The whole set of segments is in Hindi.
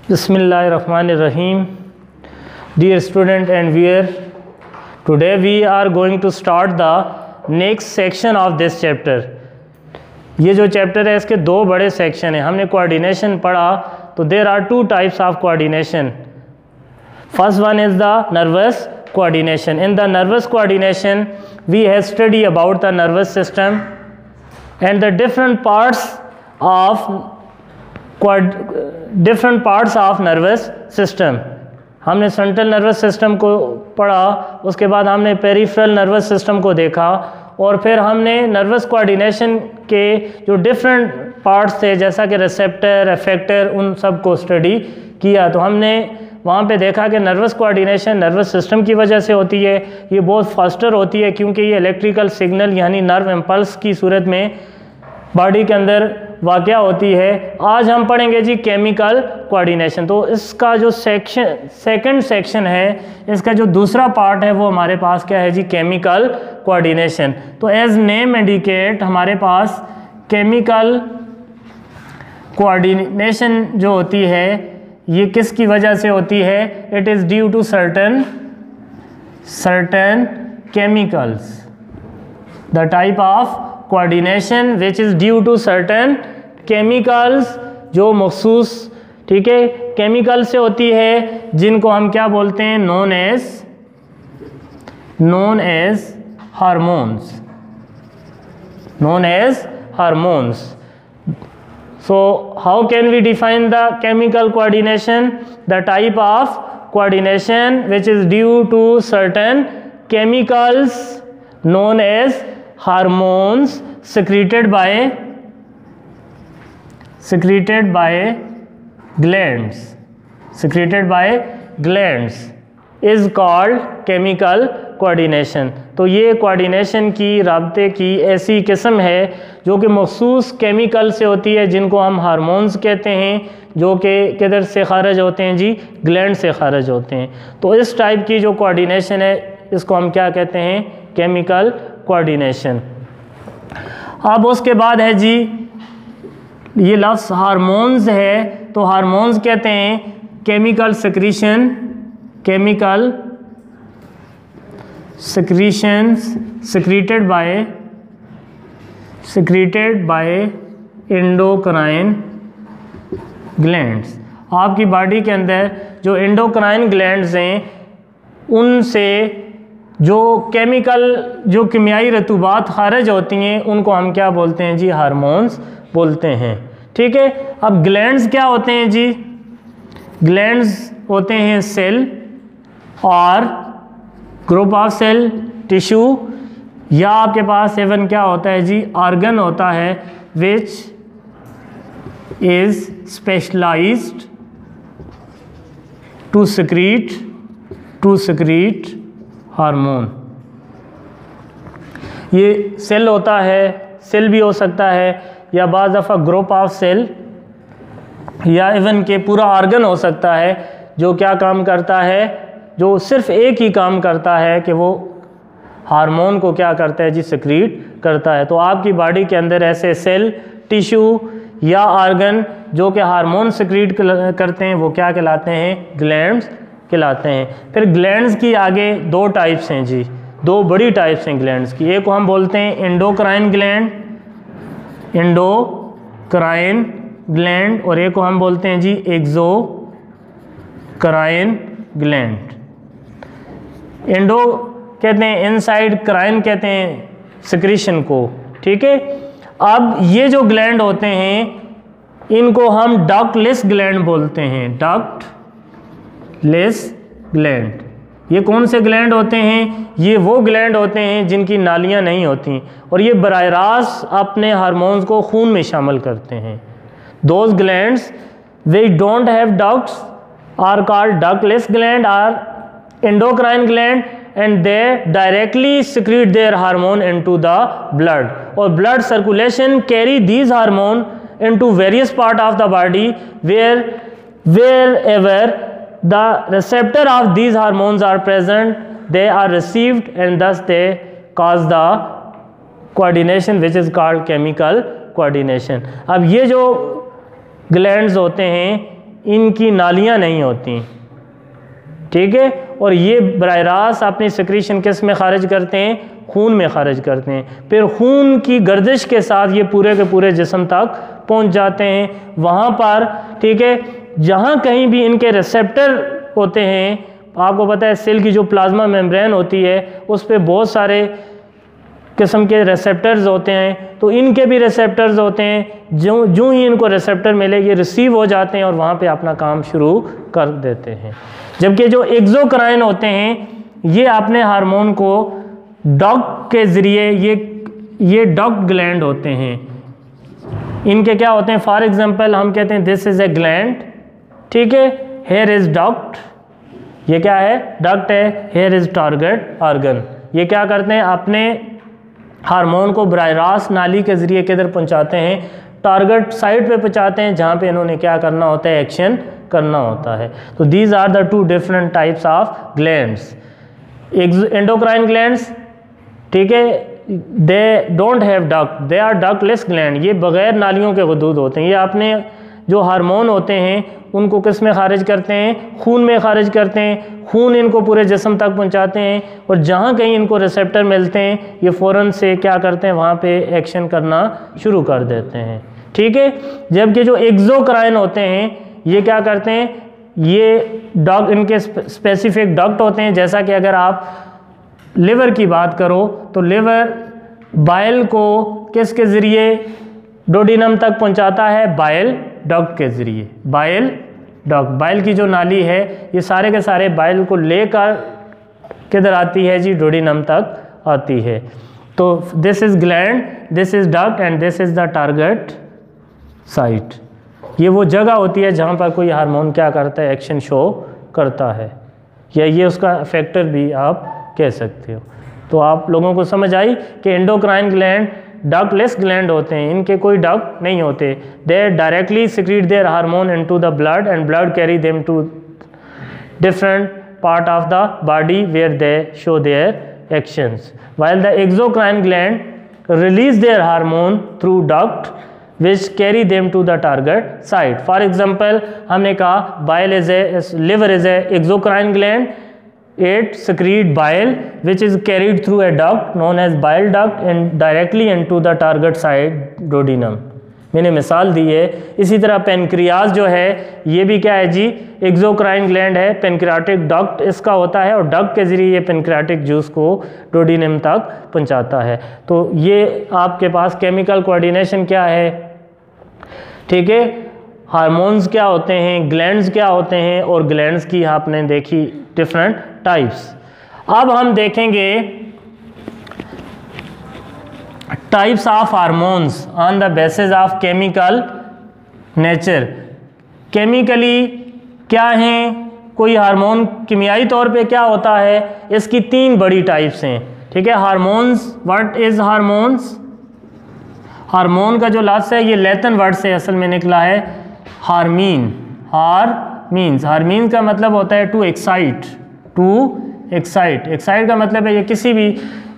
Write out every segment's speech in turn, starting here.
Bismillahirrahmanirrahim. Dear student and viewer, today we are going to start the next section of this chapter. ये जो चैप्टर है इसके दो बड़े सेक्शन हैं. हमने कोऑर्डिनेशन पढ़ा तो there are two types of coordination. First one is the nervous coordination. In the nervous coordination we have studied about the nervous system and the different parts of nervous system. हमने सेंट्रल नर्वस सिस्टम को पढ़ा, उसके बाद हमने पेरिफेरल नर्वस सिस्टम को देखा और फिर हमने नर्वस कोऑर्डिनेशन के जो डिफरेंट पार्ट्स थे जैसा कि रिसेप्टर, एफेक्टर, उन सब को स्टडी किया. तो हमने वहाँ पे देखा कि नर्वस कोऑर्डिनेशन नर्वस सिस्टम की वजह से होती है. ये बहुत फास्टर होती है क्योंकि ये इलेक्ट्रिकल सिग्नल यानी नर्व इम्पल्स की सूरत में बॉडी के अंदर वाक़या होती है. आज हम पढ़ेंगे जी केमिकल कोऑर्डिनेशन. तो इसका जो सेकंड सेक्शन है, इसका जो दूसरा पार्ट है वो हमारे पास क्या है जी, केमिकल कोऑर्डिनेशन. तो एज नेम इंडिकेट हमारे पास केमिकल कोऑर्डिनेशन जो होती है ये किसकी वजह से होती है? It is due to certain chemicals. The type of coordination which is due to certain chemicals, जो मखसूस ठीक है केमिकल से होती है, जिनको हम क्या बोलते हैं? Known as hormones. So how can we define the chemical coordination? The type of coordination which is due to certain chemicals known as hormones secreted by glands is called chemical coordination. तो ये कोऑर्डिनेशन की राब्ते की ऐसी किस्म है जो कि मखसूस केमिकल से होती है, जिनको हम हार्मोन्स कहते हैं, जो कि किधर से खारिज होते हैं जी, ग्लैंड से खारिज होते हैं. तो इस टाइप की जो कोऑर्डिनेशन है इसको हम क्या कहते हैं? Chemical coordination. अब उसके बाद है जी ये लफ्ज़ हार्मोन्स है. तो हार्मोन्स कहते हैं chemical secretions secreted by endocrine glands. आपकी बॉडी के अंदर जो एंडोक्राइन ग्लैंड्स हैं उनसे जो केमिकल जो कीमियाई रतूबात खारिज होती हैं उनको हम क्या बोलते हैं जी? हार्मोन्स बोलते हैं. ठीक है. अब ग्लैंड्स क्या होते हैं जी? ग्लैंड्स होते हैं सेल और ग्रुप ऑफ सेल, टिश्यू, या आपके पास एवन क्या होता है जी? ऑर्गन होता है which is specialised to secrete hormone. ये सेल होता है, सेल भी हो सकता है या बाज़ दफ़ा ग्रुप ऑफ सेल या इवन के पूरा ऑर्गन हो सकता है जो क्या काम करता है, जो सिर्फ एक ही काम करता है कि वो हार्मोन को क्या करता है जी? सिक्रीट करता है. तो आपकी बॉडी के अंदर ऐसे सेल, टिश्यू या ऑर्गन जो कि हार्मोन सिक्रीट करते हैं वो क्या कहलाते हैं? ग्लैंड्स कहलाते हैं. फिर ग्लैंड्स की आगे दो टाइप्स हैं जी, दो बड़ी टाइप्स हैं ग्लैंड्स की. एक को हम बोलते हैं एंडोक्राइन ग्लैंड और एक को हम बोलते हैं जी एक्सोक्राइन ग्लैंड. एंडो कहते हैं इनसाइड, क्राइन कहते हैं सिक्रीशन को. ठीक है. अब ये जो ग्लैंड होते हैं इनको हम डक्टलेस ग्लैंड बोलते हैं. Ductless gland. ये कौन से ग्लैंड होते हैं? ये वो ग्लैंड होते हैं जिनकी नालियां नहीं होती और ये बराह रास्त अपने हार्मोन्स को खून में शामिल करते हैं. Those glands they don't have ducts are called ductless gland or endocrine gland and they directly secrete their hormone into the blood, or blood circulation carry these hormone into various part of the body wherever the receptor of these hormones are present they are received and thus they cause the coordination which is called chemical coordination. अब ये जो ग्लैंड्स होते हैं इनकी नालियाँ नहीं होती, ठीक है। और ये बराह रास्त अपनी सिक्रीशन किस में खारिज करते हैं, खून में खारिज करते हैं। फिर खून की गर्दिश के साथ ये पूरे के पूरे जिस्म तक पहुंच जाते हैं। वहाँ पर, ठीक है, जहाँ कहीं भी इनके रिसेप्टर होते हैं, आपको पता है सेल की जो प्लाज्मा मेम्ब्रेन होती है उस पर बहुत सारे किस्म के रिसेप्टर्स होते हैं, तो इनके भी रिसेप्टर्स होते हैं। जो ही इनको रिसेप्टर मिले ये रिसीव हो जाते हैं और वहाँ पे अपना काम शुरू कर देते हैं। जबकि जो एक्सोक्राइन होते हैं ये अपने हार्मोन को डक्ट के ज़रिए, ये डक्ट ग्लैंड होते हैं, इनके क्या होते हैं, फॉर एग्जांपल हम कहते हैं दिस इज़ ए ग्लैंड, ठीक है, हेयर इज़ डक्ट, ये क्या है, डक्ट है, हेयर इज़ टारगेट ऑर्गन। ये क्या करते हैं, अपने हार्मोन को बराह रास्त नाली के ज़रिए किधर पहुंचाते हैं, टारगेट साइट पे पहुंचाते हैं जहाँ पे इन्होंने क्या करना होता है, एक्शन करना होता है। तो these are the two different types of glands. Endocrine glands, ठीक है, they don't have duct, they are ductless gland, ये बग़ैर नालियों के वजूद होते हैं। ये अपने जो हार्मोन होते हैं उनको किस में खारिज करते हैं, खून में खारिज करते हैं। खून इनको पूरे जिस्म तक पहुंचाते हैं और जहाँ कहीं इनको रिसेप्टर मिलते हैं ये फ़ौरन से क्या करते हैं, वहाँ पे एक्शन करना शुरू कर देते हैं, ठीक है। जबकि जो एक्सोक्राइन होते हैं ये क्या करते हैं, ये डक्ट, इनके स्पेसिफिक डक्ट होते हैं। जैसा कि अगर आप लिवर की बात करो तो लिवर बाइल को किसके ज़रिए डोडिनम तक पहुंचाता है, बाइल डक्ट के ज़रिए। बाइल डक्ट, बाइल की जो नाली है ये सारे के सारे बाइल को लेकर किधर आती है जी, डोडिनम तक आती है। तो this is gland, this is duct and this is the target site. ये वो जगह होती है जहाँ पर कोई हार्मोन क्या करता है, एक्शन शो करता है, या ये उसका फैक्टर भी आप कह सकते हो। तो आप लोगों को समझ आई कि एंडोक्राइन ग्लैंड डक्टलेस ग्लैंड होते हैं, इनके कोई डक्ट नहीं होते। They directly secrete their hormone into the blood and blood carry them to different part of the body where they show their actions, while the exocrine gland release their hormone through duct which carry them to the target site. For example, हमने कहा bile is a, liver is a exocrine gland. It secrete bile which is carried through a duct known as bile duct and directly into the target site duodenum. मैंने मिसाल दी है। इसी तरह पेनक्रियाज जो है ये भी क्या है जी, एक्सोक्राइन ग्लैंड है, पेनक्रियाटिक डक्ट इसका होता है और डक्ट के ज़रिए ये पेनक्रियाटिक जूस को डोडिनम तक पहुंचाता है। तो ये आपके पास केमिकल कोऑर्डिनेशन क्या है, ठीक है, हार्मोन्स क्या होते हैं, ग्लैंड्स क्या होते हैं, और ग्लैंड्स की आपने देखी डिफरेंट टाइप्स। अब हम देखेंगे types of hormones on the basis of chemical nature. Chemically क्या हैं, कोई हार्मोन किमियाई तौर पे क्या होता है, इसकी तीन बड़ी टाइप्स हैं, ठीक है। Hormones, what is hormones, hormone का जो लफ्ज़ है ये लैटिन वर्ड से असल में निकला है हार्मीन, हार्मीन्स। हार्मीन का मतलब होता है to excite, to excite. Excite का मतलब है ये किसी भी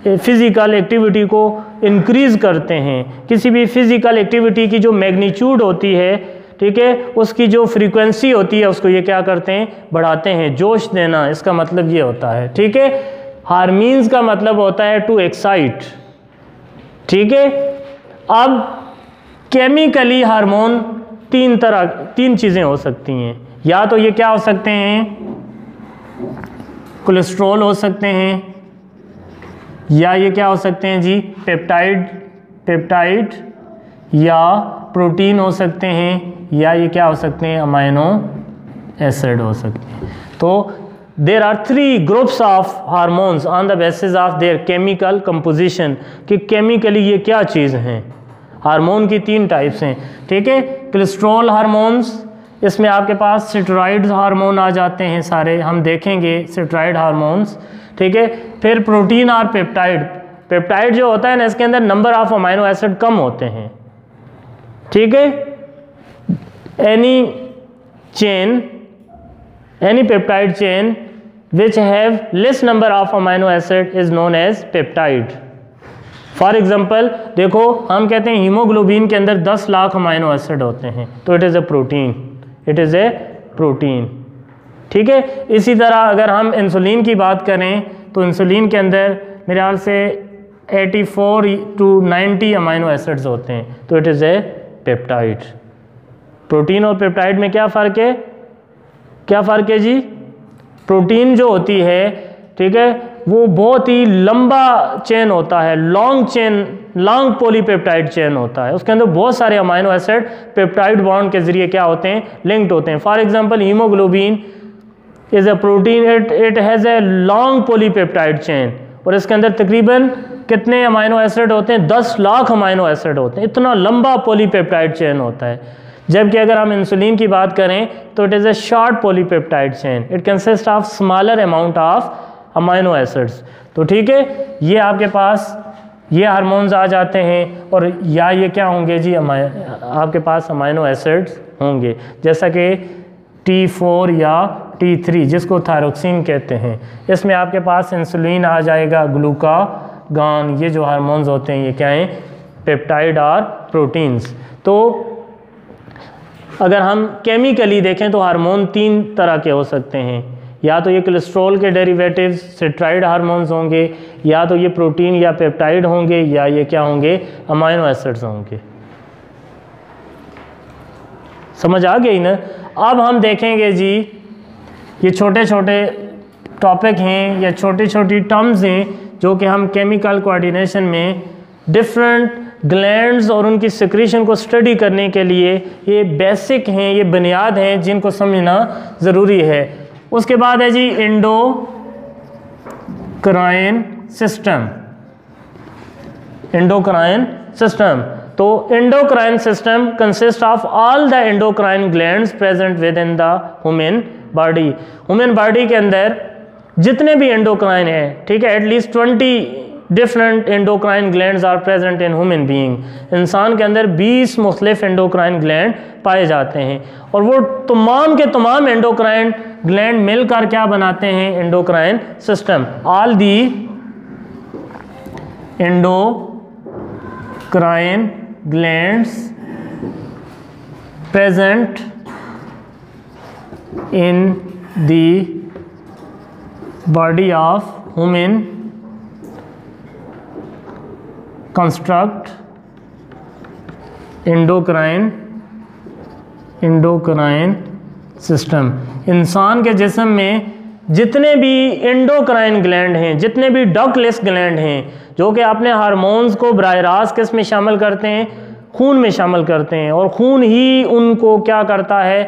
फिज़िकल एक्टिविटी को इंक्रीज़ करते हैं, किसी भी फिज़िकल एक्टिविटी की जो मैग्नीट्यूड होती है, ठीक है, उसकी जो फ्रीक्वेंसी होती है उसको ये क्या करते हैं, बढ़ाते हैं, जोश देना, इसका मतलब ये होता है, ठीक है। हार्मीन्स का मतलब होता है टू एक्साइट, ठीक है। अब केमिकली हार्मोन तीन चीज़ें हो सकती हैं, या तो ये क्या हो सकते हैं, कोलेस्ट्रॉल हो सकते हैं, या ये क्या हो सकते हैं जी, पेप्टाइड या प्रोटीन हो सकते हैं, या ये क्या हो सकते हैं, अमाइनो एसिड हो सकते हैं। तो there are 3 groups of hormones on the basis of their chemical composition, कि केमिकली ये क्या चीज़ हैं। हार्मोन की 3 टाइप्स हैं, ठीक है। कोलेस्ट्रॉल हार्मोन्स, इसमें आपके पास स्टेरॉइड हार्मोन आ जाते हैं सारे, हम देखेंगे स्टेरॉइड हार्मोन्स, ठीक है। फिर प्रोटीन और पेप्टाइड। पेप्टाइड जो होता है ना, इसके अंदर नंबर ऑफ अमाइनो एसिड कम होते हैं, ठीक है। Any peptide chain which have less number of amino acid is known as peptide. For example देखो, हम कहते हैं हीमोग्लोबिन के अंदर 10 लाख अमाइनो एसिड होते हैं, तो it is a protein, it is a protein. ठीक है, इसी तरह अगर हम इंसुलिन की बात करें तो इंसुलिन के अंदर मेरे ख्याल से 84 to 90 अमाइनो एसिड्स होते हैं, तो it is a peptide. Protein और पेप्टाइड में क्या फ़र्क है? क्या फ़र्क है जी? प्रोटीन जो होती है, ठीक है, वो बहुत ही लंबा चेन होता है, long chain, long polypeptide chain होता है। उसके अंदर बहुत सारे अमाइनो एसिड पेप्टाइड बॉन्ड के ज़रिए क्या होते हैं? लिंक्ड होते हैं। For example haemoglobin is a protein, it has a long polypeptide chain, और इसके अंदर तकरीबन कितने अमाइनो एसिड होते हैं? 10 लाख अमाइनो एसिड होते हैं। इतना लंबा पॉलीपेप्टाइड चेन होता है। जबकि अगर हम इंसुलिन की बात करें तो it is a short polypeptide chain, it consist of smaller amount of amino acids. तो ठीक है, ये आपके पास ये हार्मोन्स आ जाते हैं, और या ये क्या होंगे जी? आपके पास अमाइनो एसिड्स होंगे, जैसा कि T4 या T3 जिसको थायरोक्सिन कहते हैं। इसमें आपके पास इंसुलिन आ जाएगा, ग्लूकागॉन, ये जो हार्मोन्स होते हैं ये क्या हैं? पेप्टाइड और प्रोटीन्स। तो अगर हम केमिकली देखें तो हार्मोन 3 तरह के हो सकते हैं, या तो ये कोलेस्ट्रॉल के डेरिवेटिव्स सेट्राइड हार्मोन्स होंगे, या तो ये प्रोटीन या पेप्टाइड होंगे, या ये क्या होंगे? अमाइनो एसिड्स होंगे। समझ आ गई ना? अब हम देखेंगे जी, ये छोटे छोटे टॉपिक हैं या छोटी छोटी टर्म्स हैं जो कि हम केमिकल कोऑर्डिनेशन में डिफरेंट ग्लैंड्स और उनकी सिक्रीशन को स्टडी करने के लिए ये बेसिक हैं, ये बुनियाद हैं जिनको समझना ज़रूरी है। उसके बाद है जी एंडोक्राइन सिस्टम। एंडोक्राइन सिस्टम, तो endocrine system consist of all the endocrine glands present within the human body. Human body के अंदर जितने भी एंडोक्राइन है, ठीक है, at least 20 different endocrine glands are present in human being. इंसान के अंदर 20 मुख्तलिफ एंडोक्राइन ग्लैंड पाए जाते हैं, और वो तमाम के तमाम एंडोक्राइन ग्लैंड मिलकर क्या बनाते हैं? Endocrine system. All the endocrine glands present in the body of human construct endocrine system. इंसान के जिस्म में जितने भी एंडोक्राइन ग्लैंड हैं, जितने भी डक्टलेस ग्लैंड हैं, जो कि अपने हार्मोन्स को बराह रास्त किस में शामिल करते हैं? खून में शामिल करते हैं, और खून ही उनको क्या करता है?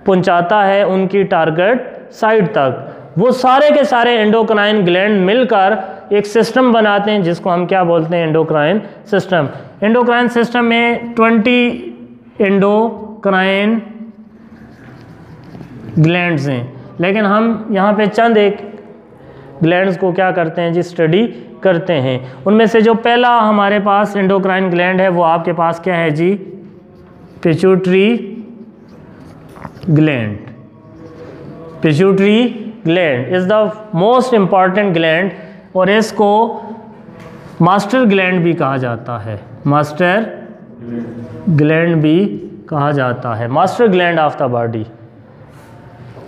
पहुंचाता है उनकी टारगेट साइट तक। वो सारे के सारे एंडोक्राइन ग्लैंड मिलकर एक सिस्टम बनाते हैं जिसको हम क्या बोलते हैं? Endocrine system. एंडोक्राइन सिस्टम में 20 एंडोक्राइन ग्लैंड्स हैं, लेकिन हम यहाँ पे चंद एक ग्लैंड्स को क्या करते हैं जी? स्टडी करते हैं। उनमें से जो पहला हमारे पास एंडोक्राइन ग्लैंड है वो आपके पास क्या है जी? Pituitary gland. Pituitary gland is the most important gland, और इसको मास्टर ग्लैंड भी कहा जाता है। मास्टर ग्लैंड भी कहा जाता है, master gland of the body.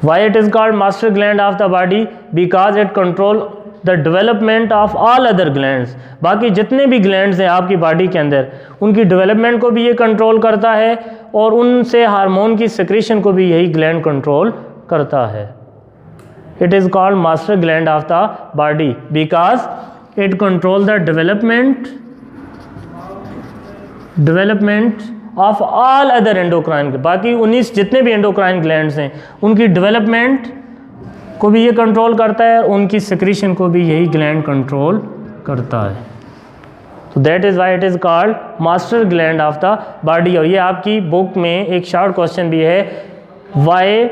Why it is called master gland of the body? Because it control the development of all other glands. बाकी जितने भी glands हैं आपकी बॉडी के अंदर, उनकी डेवलपमेंट को भी ये कंट्रोल करता है, और उनसे हार्मोन की सिक्रीशन को भी यही ग्लैंड कंट्रोल करता है। It is called master gland of the body because it control the development of all other endocrine. बाकी 19 जितने भी एंडोक्राइन ग्लैंड्स हैं उनकी डेवलपमेंट को भी ये कंट्रोल करता है, और उनकी सिक्रीशन को भी यही ग्लैंड कंट्रोल करता है। तो that is why it is called master gland of the body. और ये आपकी बुक में एक शॉर्ट क्वेश्चन भी है, why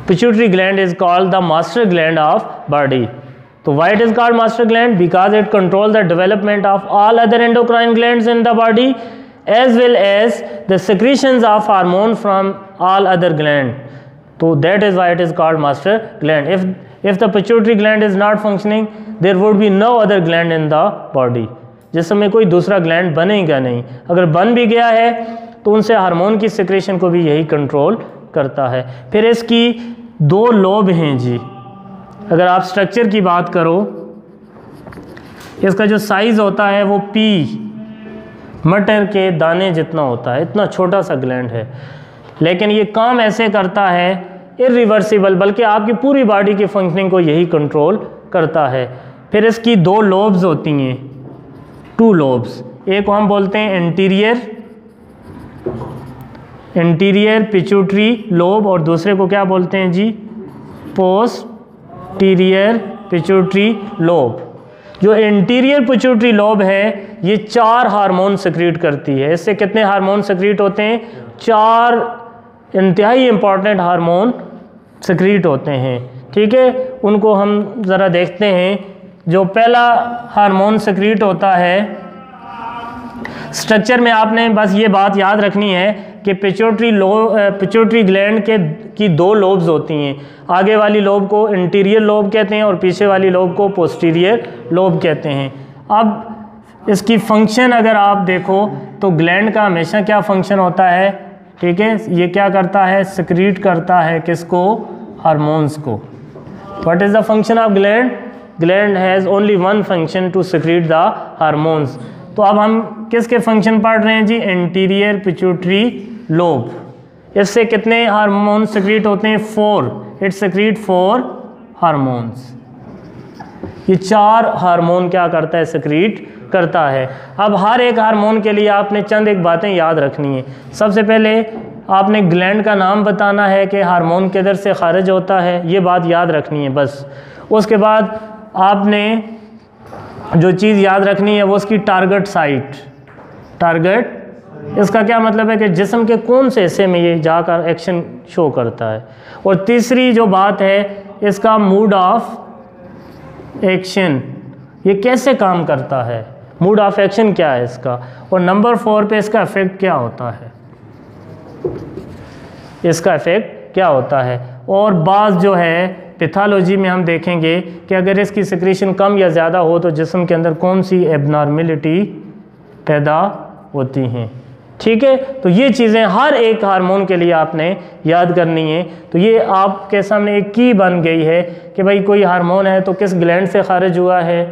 pituitary gland is called the master gland of body. तो why it is called master gland? Because it control the development of all other endocrine glands in the body, as well as the secretions of hormone from all other gland. So that is why it is called master gland. If the pituitary gland is not functioning, there would be no other gland in the body. जिसमें कोई दूसरा ग्लैंड बनेगा नहीं। अगर बन भी गया है तो उनसे हार्मोन की सिक्रेशन को भी यही कंट्रोल करता है। फिर इसकी 2 लोब हैं जी। अगर आप स्ट्रक्चर की बात करो, इसका जो साइज़ होता है वो पी मटर के दाने जितना होता है, इतना छोटा सा ग्लैंड है, लेकिन ये काम ऐसे करता है इरिवर्सिबल, बल्कि आपकी पूरी बॉडी की फंक्शनिंग को यही कंट्रोल करता है। फिर इसकी 2 लोब्स होती हैं, 2 लोब्स। एक को हम बोलते हैं एंटीरियर पिट्यूटरी लोब, और दूसरे को क्या बोलते हैं जी, पोस्टीरियर पिट्यूटरी लोब। जो एंटीरियर पिट्यूटरी लोब है ये 4 हार्मोन सिक्रीट करती है। इससे कितने हार्मोन सिक्रीट होते हैं? 4 इंतहाई इम्पॉर्टेंट हार्मोन सिक्रीट होते हैं। ठीक है, उनको हम ज़रा देखते हैं। जो पहला हार्मोन सिक्रीट होता है, स्ट्रक्चर में आपने बस ये बात याद रखनी है कि पिट्यूटरी ग्लैंड की 2 लोब्स होती हैं। आगे वाली लोब को इंटीरियर लोब कहते हैं और पीछे वाली लोब को पोस्टीरियर लोब कहते हैं। अब इसकी फंक्शन अगर आप देखो तो ग्लैंड का हमेशा क्या फंक्शन होता है? ठीक है, ये क्या करता है? सिक्रीट करता है किसको? हार्मोन्स को। What is the function of gland? Gland has only one function, to secrete the hormones. तो अब हम किसके फंक्शन पढ़ रहे हैं जी? Anterior pituitary lobe. इससे कितने हार्मोन सिक्रीट होते हैं? 4। It secrete 4 hormones. ये 4 हार्मोन क्या करता है? सिक्रीट करता है। अब हर एक हार्मोन के लिए आपने चंद एक बातें याद रखनी है। सबसे पहले आपने ग्लैंड का नाम बताना है कि हार्मोन किधर से खारिज होता है, ये बात याद रखनी है बस। उसके बाद आपने जो चीज़ याद रखनी है वो उसकी टारगेट साइट। टारगेट इसका क्या मतलब है कि जिस्म के कौन से हिस्से में ये जाकर एक्शन शो करता है। और तीसरी जो बात है, इसका मूड ऑफ एक्शन, ये कैसे काम करता है, मूड ऑफ एक्शन क्या है इसका। और नंबर 4 पे इसका इफेक्ट क्या होता है, इसका इफेक्ट क्या होता है। और बाज़ जो है पैथोलॉजी में हम देखेंगे कि अगर इसकी सिक्रीशन कम या ज़्यादा हो तो जिस्म के अंदर कौन सी एबनॉर्मेलिटी पैदा होती हैं। ठीक है, तो ये चीज़ें हर एक हार्मोन के लिए आपने याद करनी है। तो ये आपके सामने एक की बन गई है कि भाई कोई हार्मोन है तो किस ग्लैंड से खारिज हुआ है,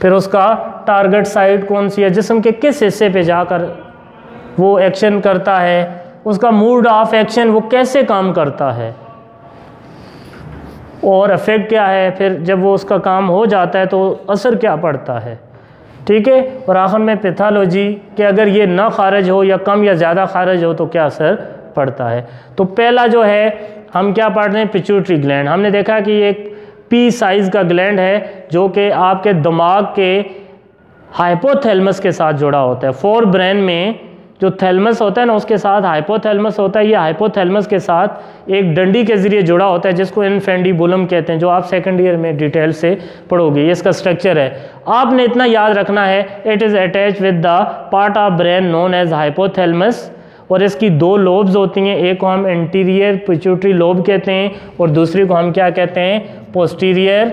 फिर उसका टारगेट साइट कौन सी है, जिस्म के किस हिस्से पे जाकर वो एक्शन करता है, उसका मूड ऑफ एक्शन वो कैसे काम करता है और इफेक्ट क्या है, फिर जब वो उसका काम हो जाता है तो असर क्या पड़ता है। ठीक है, और आखिर में पैथोलॉजी कि अगर ये ना खारिज हो या कम या ज़्यादा खारिज हो तो क्या असर पड़ता है। तो पहला जो है हम क्या पढ़ रहे हैं? Pituitary gland. हमने देखा कि ये एक पी साइज़ का ग्लैंड है जो कि आपके दिमाग के हाइपोथैलेमस के साथ जुड़ा होता है। 4 ब्रेन में जो थैलेमस होता है ना, उसके साथ हाइपोथैलेमस होता है। ये हाइपोथैलेमस के साथ एक डंडी के ज़रिए जुड़ा होता है जिसको इनफेंडिबुलम कहते हैं, जो आप सेकंड ईयर में डिटेल से पढ़ोगे। ये इसका स्ट्रक्चर है। आपने इतना याद रखना है, it is attach with the part of brain known as hypothalamus. और इसकी 2 लोब्स होती हैं, एक को हम एंटीरियर पिट्यूटरी लोब कहते हैं और दूसरी को हम क्या कहते हैं? Posterior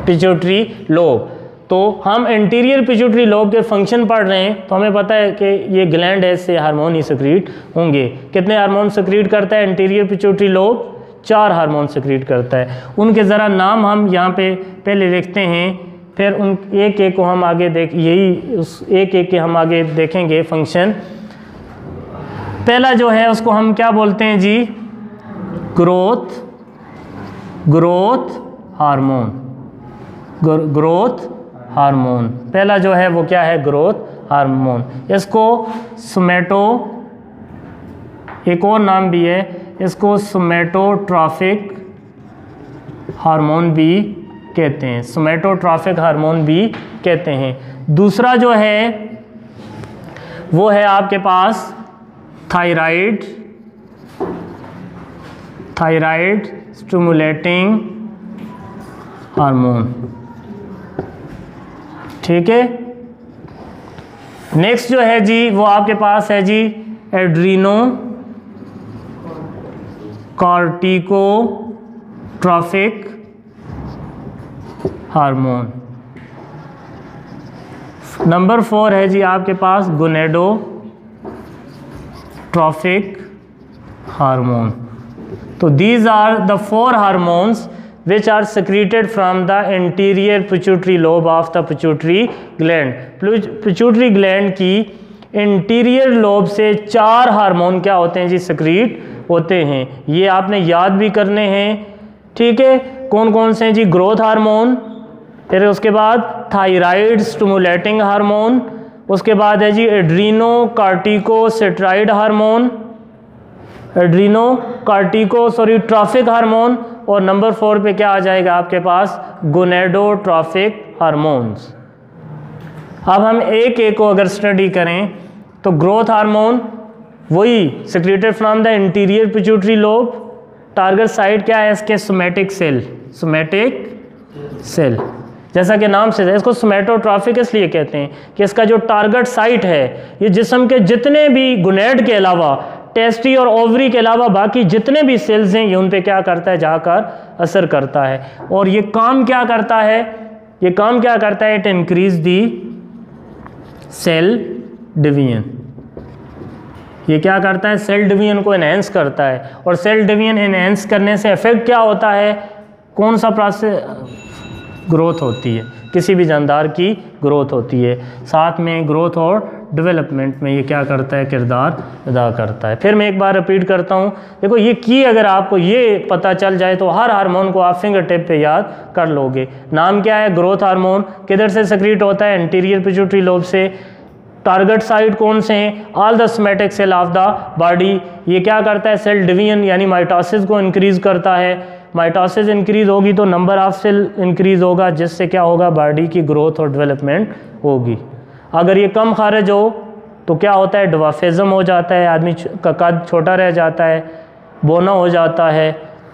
pituitary lobe. तो हम एंटीरियर पिट्यूटरी लोब के फंक्शन पढ़ रहे हैं, तो हमें पता है कि ये ग्लैंड है, इससे हार्मोन ही सिक्रीट होंगे। कितने हार्मोन सिक्रीट करता है anterior pituitary lobe? 4 hormone secrete करता है। उनके ज़रा नाम हम यहाँ पे पहले लिखते हैं, फिर उन एक एक को हम आगे एक एक के हम आगे देखेंगे फंक्शन। पहला जो है उसको हम क्या बोलते हैं जी? Growth hormone. ग्रोथ हार्मोन पहला जो है वो क्या है? Growth hormone. इसको सोमैटो, एक और नाम भी है, इसको सोमैटोट्रॉफिक हार्मोन भी कहते हैं। सोमैटोट्रॉफिक हार्मोन भी कहते हैं। दूसरा जो है वो है आपके पास थायराइड स्टिमुलेटिंग हार्मोन। ठीक है, नेक्स्ट जो है जी वो आपके पास है जी एड्रीनो कॉर्टिकोट्रॉफिक हार्मोन। नंबर 4 है जी आपके पास गोनेडोट्रॉफिक हार्मोन। तो these are the 4 hormones which are secreted from the anterior pituitary lobe of the pituitary gland। pituitary gland की इंटीरियर लोब से 4 हार्मोन क्या होते हैं जी, secrete होते हैं। ये आपने याद भी करने हैं, ठीक है। कौन कौन से हैं जी, ग्रोथ हार्मोन, फिर उसके बाद थायराइड स्टिमुलेटिंग हार्मोन, उसके बाद है जी एड्रीनो कार्टिकोसेट्राइड हार्मोन, ट्रॉफिक हार्मोन, और नंबर 4 पे क्या आ जाएगा आपके पास, गोनेडोट्रॉफिक हार्मोन्स। अब हम एक एक को अगर स्टडी करें तो ग्रोथ हार्मोन वही secreted from the interior pituitary lobe, target site क्या है इसके, सोमैटिक सेल, जैसा कि नाम से इसको सोमैटोट्रॉफिक इसलिए कहते हैं कि इसका जो टारगेट साइट है ये जिस्म के जितने भी गुनेड के अलावा, टेस्टी और ओवरी के अलावा बाकी जितने भी सेल्स हैं ये उन पे क्या करता है, जाकर असर करता है। और ये काम क्या करता है, it increase the cell division. ये क्या करता है, सेल डिवीजन को एनहेंस करता है। और सेल डिवीजन एनहेंस करने से इफेक्ट क्या होता है, कौन सा प्रोसेस, ग्रोथ होती है, किसी भी जानदार की ग्रोथ होती है। साथ में ग्रोथ और डेवलपमेंट में ये क्या करता है, किरदार अदा करता है। फिर मैं एक बार रिपीट करता हूँ, देखो ये की अगर आपको ये पता चल जाए तो हर हार्मोन को आप फिंगर टिप पे याद कर लोगे। नाम क्या है, ग्रोथ हार्मोन, किधर से सेक्रेट होता है, एंटीरियर पिट्यूटरी लोब से। टारगेट साइट कौन से हैं, all the somatic cell of the body. ये क्या करता है, सेल डिवीजन यानी माइटोसिस को इंक्रीज करता है। माइटोसिस इंक्रीज होगी तो नंबर ऑफ सेल इंक्रीज होगा, जिससे क्या होगा, बॉडी की ग्रोथ और डेवलपमेंट होगी। अगर ये कम खारिज हो तो क्या होता है, ड्वार्फिज्म हो जाता है, आदमी का कद छोटा रह जाता है, बोना हो जाता है,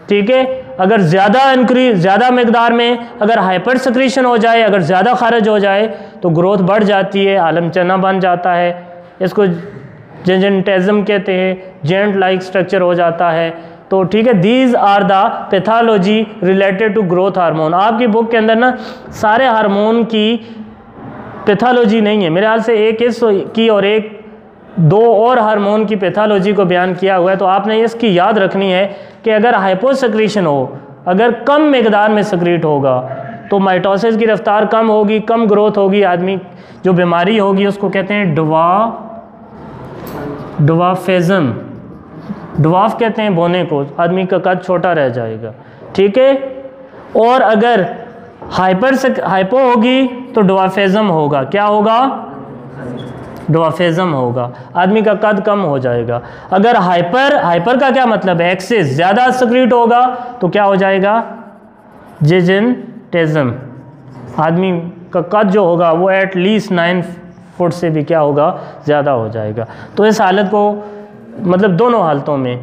ठीक है। अगर ज़्यादा मकदार में अगर हाइपर सेक्रेशन हो जाए, अगर ज़्यादा खारिज हो जाए तो ग्रोथ बढ़ जाती है, आलम चना बन जाता है, इसको जेजेंटिज्म कहते हैं, जेंट लाइक स्ट्रक्चर हो जाता है। तो ठीक है, these are the pathology related to growth hormone. आपकी बुक के अंदर ना सारे हार्मोन की पैथोलॉजी नहीं है, मेरे ख्याल से एक की और एक 2 और हार्मोन की पैथोलॉजी को बयान किया हुआ है। तो आपने इसकी याद रखनी है कि अगर हाइपोसेक्रेशन हो, अगर कम मकदार में सेक्रेट होगा तो माइटोसिस की रफ्तार कम होगी, कम ग्रोथ होगी, आदमी जो बीमारी होगी उसको कहते हैं ड्वार्फिज्म। ड्वार्फ कहते हैं बोने को, आदमी का कद छोटा रह जाएगा, ठीक है। और अगर हाइपो होगी तो ड्वार्फिज्म होगा, क्या होगा, ड्वार्फिज्म होगा, आदमी का कद कम हो जाएगा। अगर हाइपर का क्या मतलब है, एक्सेस, ज़्यादा सेक्रेट होगा तो क्या हो जाएगा, जेजेंटिज्म, आदमी का कद जो होगा वो एटलीस्ट 9 फुट से भी क्या होगा, ज़्यादा हो जाएगा। तो इस हालत को मतलब दोनों हालतों में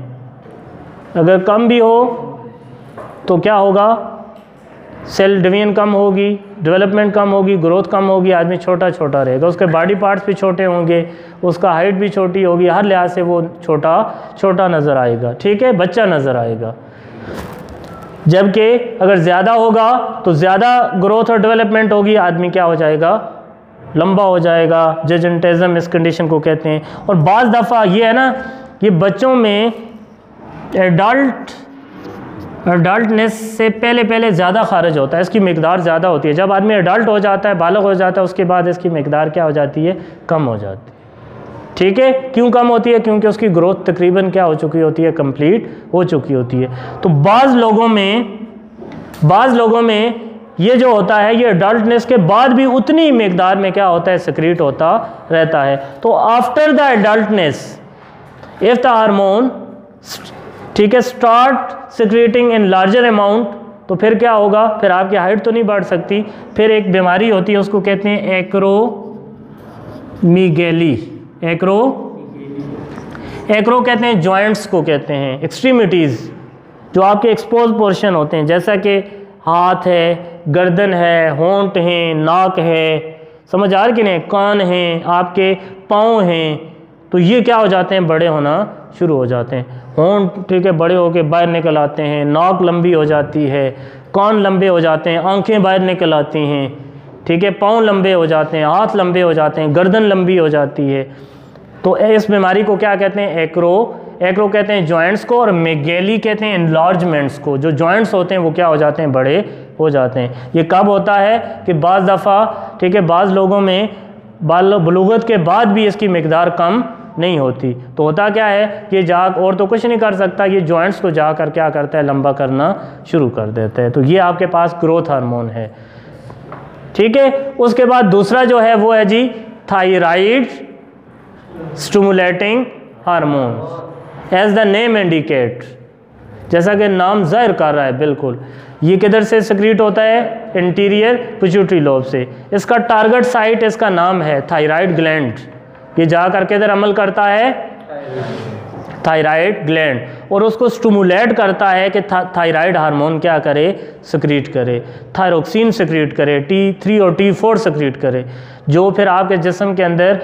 अगर कम भी हो तो क्या होगा, सेल डिवीजन कम होगी, डेवलपमेंट कम होगी, ग्रोथ कम होगी, आदमी छोटा छोटा रहेगा, उसके बॉडी पार्ट्स भी छोटे होंगे, उसका हाइट भी छोटी होगी, हर लिहाज से वो छोटा छोटा नज़र आएगा, ठीक है, बच्चा नज़र आएगा। जबकि अगर ज़्यादा होगा तो ज़्यादा ग्रोथ और डेवलपमेंट होगी, आदमी क्या हो जाएगा, लंबा हो जाएगा, जेजेंटिज्म इस कंडीशन को कहते हैं। और बाज़ दफ़ा ये है ना, ये बच्चों में एडल्टनेस से पहले ज़्यादा खारिज होता है, इसकी मकदार ज़्यादा होती है। जब आदमी एडल्ट हो जाता है, बालग हो जाता है, उसके बाद इसकी मकदार क्या हो जाती है, कम हो जाती है, ठीक है। क्यों कम होती है, क्योंकि उसकी ग्रोथ तकरीबन क्या हो चुकी होती है, कंप्लीट हो चुकी होती है। तो बाज़ लोगों में ये जो होता है, ये एडल्टनेस के बाद भी उतनी मकदार में क्या होता है, सेक्रेट होता रहता है। तो after the adultness if the hormone, ठीक है, start secreting in larger amount, तो फिर क्या होगा, फिर आपकी हाइट तो नहीं बढ़ सकती, फिर एक बीमारी होती है उसको कहते हैं एक्रोमीगेली। एक्रो कहते हैं जॉइंट्स को कहते हैं, एक्सट्रीमिटीज़ जो आपके एक्सपोज पोर्शन होते हैं, जैसा कि हाथ है, गर्दन है, होंठ हैं, नाक है, समझ आ रही कि नहीं, कान हैं, आपके पाँव हैं, तो ये क्या हो जाते हैं, बड़े होना शुरू हो जाते हैं। होंठ ठीक है बड़े होके बाहर निकल आते हैं, नाक लंबी हो जाती है, कान लंबे हो जाते हैं, आंखें बाहर निकल आती हैं, ठीक है, पाँव लंबे हो जाते हैं, हाथ लंबे हो जाते हैं, गर्दन लंबी हो जाती है। तो इस बीमारी को क्या कहते हैं, एक लोग कहते हैं जॉइंट्स को, और मेगेली कहते हैं इनलार्जमेंट्स को। जो जॉइंट्स होते हैं वो क्या हो जाते हैं, बड़े हो जाते हैं। ये कब होता है कि बाज़ दफ़ा, ठीक है, बाज़ लोगों में बलूगत के बाद भी इसकी मिकदार कम नहीं होती। तो होता क्या है कि ये जा और तो कुछ नहीं कर सकता, ये जॉइंट्स को जाकर क्या करता है, लंबा करना शुरू कर देता है। तो ये आपके पास ग्रोथ हार्मोन है, ठीक है। उसके बाद दूसरा जो है वो है जी thyroid stimulating hormone. As the name indicate, जैसा कि नाम जाहिर कर रहा है, बिल्कुल ये किधर से सिक्रीट होता है, इंटीरियर पिट्यूटरी लोब से। इसका टारगेट साइट, इसका नाम है थायराइड ग्लैंड। ये जा करके इधर अमल करता है थायराइड ग्लैंड, और उसको स्टिमुलेट करता है कि थायराइड हार्मोन क्या करे, सिक्रीट करे, थायरोक्सिन सिक्रीट करे, T3 और T4 सिक्रीट करे, जो फिर आपके जिस्म के अंदर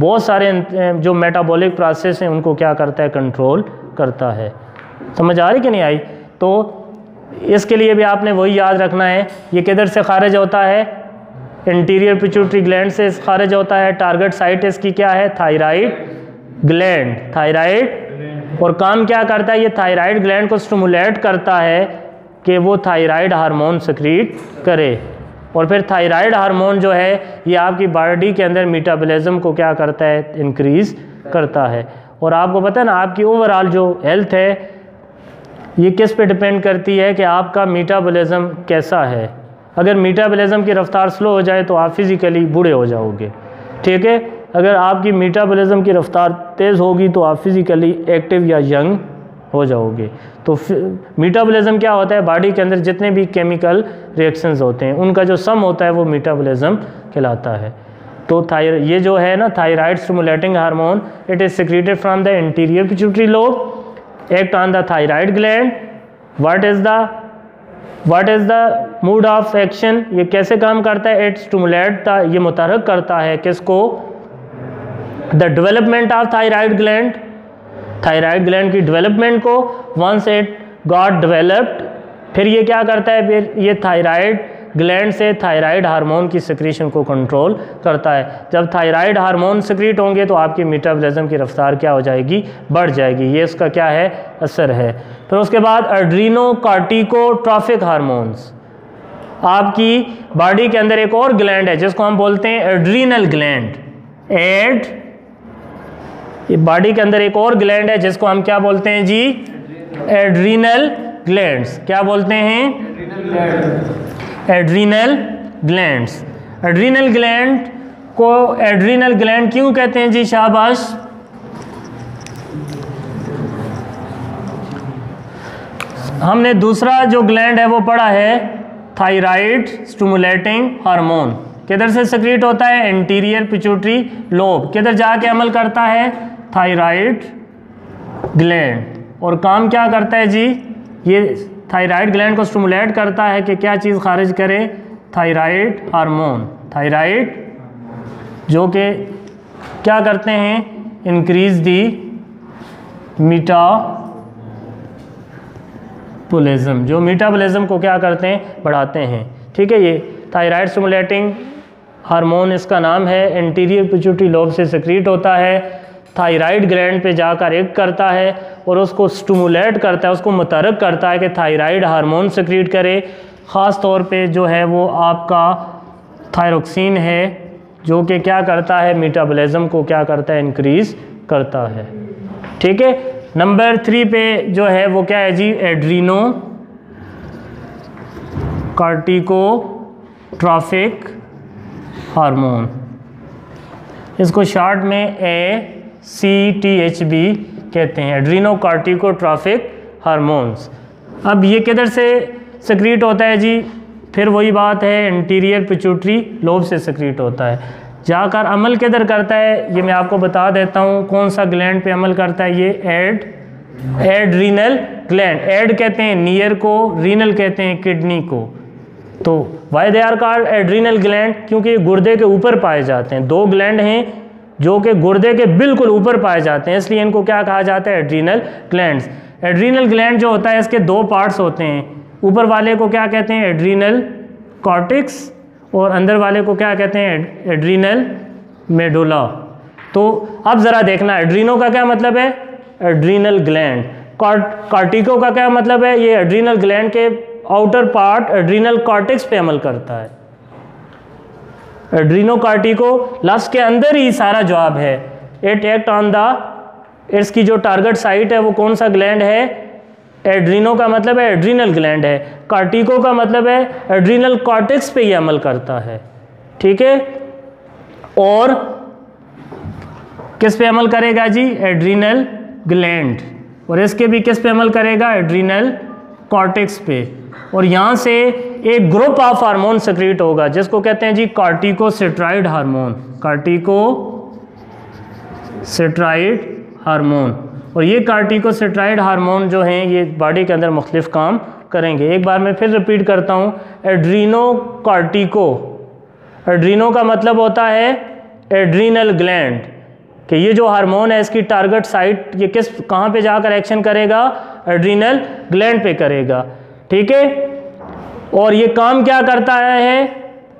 बहुत सारे जो मेटाबॉलिक प्रोसेस हैं उनको क्या करता है, कंट्रोल करता है। समझ आ रही कि नहीं आई? तो इसके लिए भी आपने वही याद रखना है, ये किधर से खारिज होता है, इंटीरियर पिट्यूटरी ग्लैंड से खारिज होता है। टारगेट साइट इसकी क्या है, थायराइड ग्लैंड, थायराइड। और काम क्या करता है, ये थायराइड ग्लैंड को स्टिमुलेट करता है कि वो थायराइड हार्मोन सिक्रीट करे, और फिर थायराइड हार्मोन जो है ये आपकी बॉडी के अंदर मेटाबॉलिज्म को क्या करता है, इंक्रीज़ करता है। और आपको पता है ना, आपकी ओवरऑल जो हेल्थ है ये किस पे डिपेंड करती है कि आपका मेटाबॉलिज्म कैसा है। अगर मेटाबॉलिज्म की रफ्तार स्लो हो जाए तो आप फिज़िकली बूढ़े हो जाओगे, ठीक है। अगर आपकी मेटाबॉलिज्म की रफ्तार तेज़ होगी तो आप फिज़िकली एक्टिव या यंग हो जाओगे। तो मेटाबॉलिज्म क्या होता है, बॉडी के अंदर जितने भी केमिकल रिएक्शंस होते हैं उनका जो सम होता है वो मेटाबॉलिज्म कहलाता है। तो ये जो है ना thyroid stimulating hormone, it is secreted from the interior pituitary lobe, act on the thyroid gland. What is the mode of action, ये कैसे काम करता है, इट स्टिमुलेट ये मुतहरक करता है किसको, the development of thyroid gland, thyroid gland की डेवलपमेंट को। वंस इट गॉट डेवलप्ड, फिर ये क्या करता है, फिर ये थायराइड ग्लैंड से थायराइड हार्मोन की सिक्रीशन को कंट्रोल करता है। जब थायराइड हार्मोन सिक्रीट होंगे तो आपकी मेटाबॉलिज्म की रफ्तार क्या हो जाएगी, बढ़ जाएगी। ये इसका क्या है, असर है। फिर उसके बाद एड्रीनो कार्टिकोट्रॉफिक हार्मोन्स, आपकी बॉडी के अंदर एक और ग्लैंड है जिसको हम बोलते हैं एड्रीनल ग्लैंड। ये बॉडी के अंदर एक और ग्लैंड है जिसको हम क्या बोलते हैं जी, एड्रीनल ग्लैंड्स। क्या बोलते हैं, एड्रीनल ग्लैंड्स। एड्रीनल ग्लैंड को एड्रीनल ग्लैंड क्यों कहते हैं जी, शाबाश। हमने दूसरा जो ग्लैंड है वो पढ़ा है थायराइड स्टिमुलेटिंग हार्मोन। किधर से सिक्रीट होता है, इंटीरियर पिट्यूटरी लोब। किधर जाके अमल करता है, थायराइड ग्लैंड। और काम क्या करता है जी, ये थायराइड ग्लैंड को स्टिमुलेट करता है कि क्या चीज़ खारिज करे, थायराइड हार्मोन। थायराइड जो कि क्या करते हैं, इंक्रीज दी मेटाबॉलिज्म, जो मेटाबॉलिज्म को क्या करते हैं, बढ़ाते हैं, ठीक है। ये थायराइड स्टिमुलेटिंग हार्मोन इसका नाम है, इंटीरियर पिट्यूटरी लोब से सिक्रीट होता है, थायराइड ग्लैंड पे जाकर एक्ट करता है और उसको स्टिमुलेट करता है, उसको मुतहरक करता है कि थायराइड हार्मोन सिक्रीट करे। ख़ास तौर पे जो है वो आपका थायरोक्सिन है जो कि क्या करता है, मेटाबॉलिज्म को क्या करता है, इंक्रीज़ करता है, ठीक है। नंबर 3 पे जो है वो क्या है जी, एड्रीनो कार्टिकोट्रॉफिक हार्मोन, इसको शॉर्ट में ACTHB कहते हैं, एड्रीनो कार्टिकोट्रॉफिक हार्मोन्स। अब ये किधर से सिक्रीट होता है जी, फिर वही बात है, इंटीरियर पिट्यूटरी लोब से सिक्रीट होता है। जाकर अमल किधर करता है, ये मैं आपको बता देता हूँ कौन सा ग्लैंड पे अमल करता है। ये एड्रीनल ग्लैंड, एड कहते हैं नियर को, रीनल कहते हैं किडनी को। तो why they are called adrenal gland, क्योंकि गुर्दे के ऊपर पाए जाते हैं। 2 ग्लैंड हैं जो कि गुर्दे के बिल्कुल ऊपर पाए जाते हैं, इसलिए इनको क्या कहा जाता है, एड्रीनल ग्लैंड्स। एड्रीनल ग्लैंड जो होता है इसके 2 पार्ट्स होते हैं, ऊपर वाले को क्या कहते हैं, एड्रीनल कॉर्टेक्स, और अंदर वाले को क्या कहते हैं, एड्रीनल मेडुला। तो अब ज़रा देखना, एड्रीनो का क्या मतलब है, एड्रीनल ग्लैंड। कॉर्टिको का क्या मतलब है, ये एड्रीनल ग्लैंड के आउटर पार्ट एड्रीनल कॉर्टेक्स पे अमल करता है। एड्रीनो कार्टिको लफ्ज के अंदर ही सारा जवाब है। इट एक्ट ऑन द, इसकी जो टारगेट साइट है वो कौन सा ग्लैंड है, एड्रीनो का मतलब है एड्रीनल ग्लैंड है, कार्टिको का मतलब है एड्रीनल कॉर्टेक्स पे ये अमल करता है। ठीक है, और किस पे अमल करेगा जी, एड्रीनल ग्लैंड, और इसके भी किस पे अमल करेगा, एड्रीनल कॉर्टेक्स पे। और यहाँ से एक ग्रुप ऑफ हार्मोन सेक्रेट होगा जिसको कहते हैं जी कॉर्टिकोस्टेरॉइड हार्मोन, कॉर्टिकोस्टेरॉइड हार्मोन। और ये कॉर्टिकोस्टेरॉइड हार्मोन जो हैं ये बॉडी के अंदर मुख्तलिफ काम करेंगे। एक बार मैं फिर रिपीट करता हूँ, एड्रीनो कॉर्टिको, एड्रीनो का मतलब होता है एड्रीनल ग्लैंड, कि ये जो हार्मोन है इसकी टारगेट साइट ये कहाँ पे जाकर एक्शन करेगा, एड्रीनल ग्लैंड पे करेगा। ठीक है, और ये काम क्या करता है,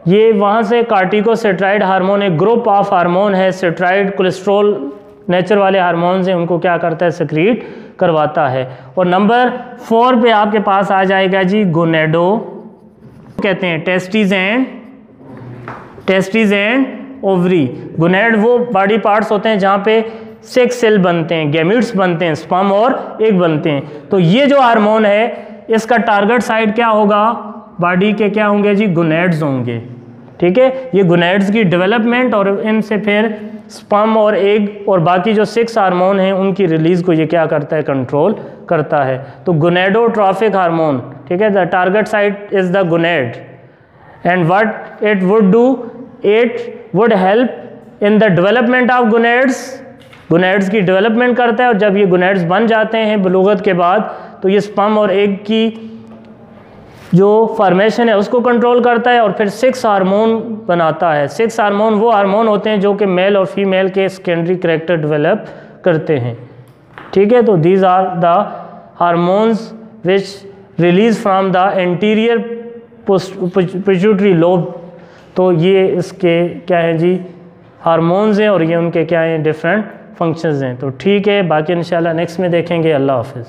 ये वहाँ से कॉर्टिकोस्टेरॉइड हार्मोन एक ग्रुप ऑफ हार्मोन है, स्टेरॉइड कोलेस्ट्रॉल नेचर वाले हार्मोन्स हैं, उनको क्या करता है, सेक्रीट करवाता है। और नंबर 4 पे आपके पास आ जाएगा जी गोनेडो, कहते हैं टेस्टिस एंड ओवरी। गोनेड वो बॉडी पार्ट्स होते हैं जहाँ पे 6 सेल बनते हैं, गैमीट्स बनते हैं, स्पर्म और एग बनते हैं। तो ये जो हार्मोन है इसका टारगेट साइट क्या होगा, बॉडी के क्या होंगे जी, गोनेड्स होंगे। ठीक है, ये गोनेड्स की डेवलपमेंट और इनसे फिर स्पर्म और एग और बाकी जो 6 हार्मोन हैं उनकी रिलीज को ये क्या करता है, कंट्रोल करता है। तो गोनेडोट्रॉफिक हार्मोन, ठीक है, the target site is the gonad and what it would do, it would help in the development of gonads, gonads की डेवलपमेंट करता है। और जब ये गोनेड्स बन जाते हैं बलूगत के बाद तो ये स्पर्म और एग की जो फॉर्मेशन है उसको कंट्रोल करता है और फिर 6 हार्मोन बनाता है। 6 हार्मोन वो हार्मोन होते हैं जो कि मेल और फीमेल के सेकेंडरी कैरेक्टर डेवलप करते हैं। ठीक है, तो these are the hormones which release from the anterior pituitary lobe. तो ये इसके क्या है जी, हार्मोन्स हैं और ये उनके क्या हैं, डिफरेंट फंक्शंस हैं। तो ठीक है, बाकी इंशाल्लाह नेक्स्ट में देखेंगे। अल्लाह हाफिज़।